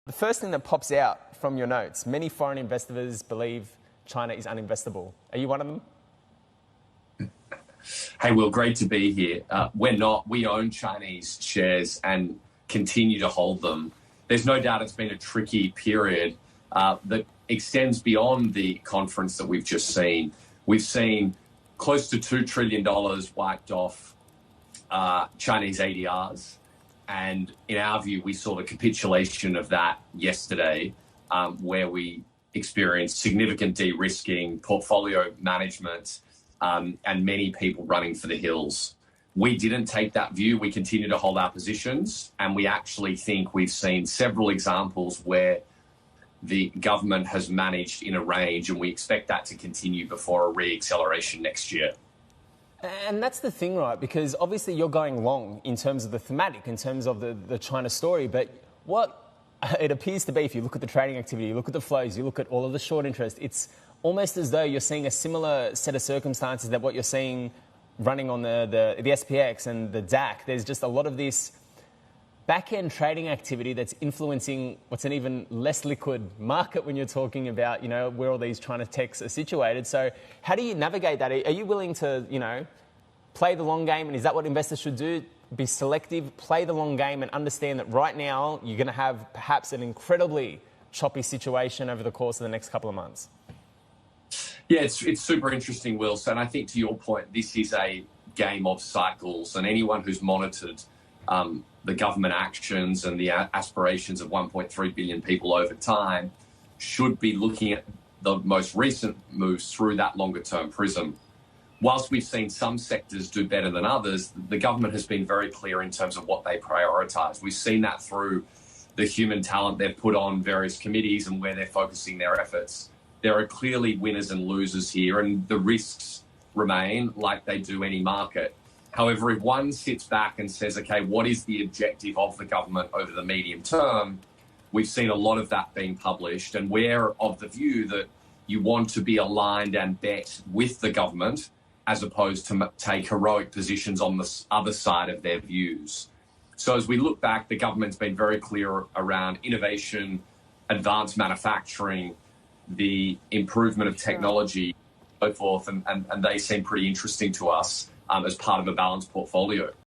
The first thing that pops out from your notes, many foreign investors believe China is uninvestable. Are you one of them? Hey, Will, great to be here. We're not. We own Chinese shares and continue to hold them. There's no doubt it's been a tricky period that extends beyond the conference that we've just seen. We've seen close to $2 trillion wiped off Chinese ADRs. And in our view, we saw the capitulation of that yesterday, where we experienced significant de-risking, portfolio management, and many people running for the hills. We didn't take that view. We continue to hold our positions, and we actually think we've seen several examples where the government has managed in a range, and we expect that to continue before a re-acceleration next year. And that's the thing, right? Because obviously you're going long in terms of the thematic, in terms of the China story, but what it appears to be, if you look at the trading activity, you look at the flows, you look at all of the short interest, it's almost as though you're seeing a similar set of circumstances that what you're seeing running on the SPX and the DAC. There's just a lot of this back-end trading activity that's influencing what's an even less liquid market when you're talking about, where all these China techs are situated. So how do you navigate that? Are you willing to, play the long game? And is that what investors should do? Be selective, play the long game, and understand that right now you're going to have perhaps an incredibly choppy situation over the course of the next couple of months? Yeah, it's super interesting, Wilson. I think to your point, this is a game of cycles, and anyone who's monitored the government actions and the aspirations of 1.3 billion people over time should be looking at the most recent moves through that longer-term prism. Whilst we've seen some sectors do better than others, the government has been very clear in terms of what they prioritise. We've seen that through the human talent they've put on various committees and where they're focusing their efforts. There are clearly winners and losers here, and the risks remain like they do any market. However, if one sits back and says, okay, what is the objective of the government over the medium term, we've seen a lot of that being published, and we're of the view that you want to be aligned and bet with the government as opposed to take heroic positions on the other side of their views. So as we look back, the government's been very clear around innovation, advanced manufacturing, the improvement of technology, so forth, and they seem pretty interesting to us as part of a balanced portfolio.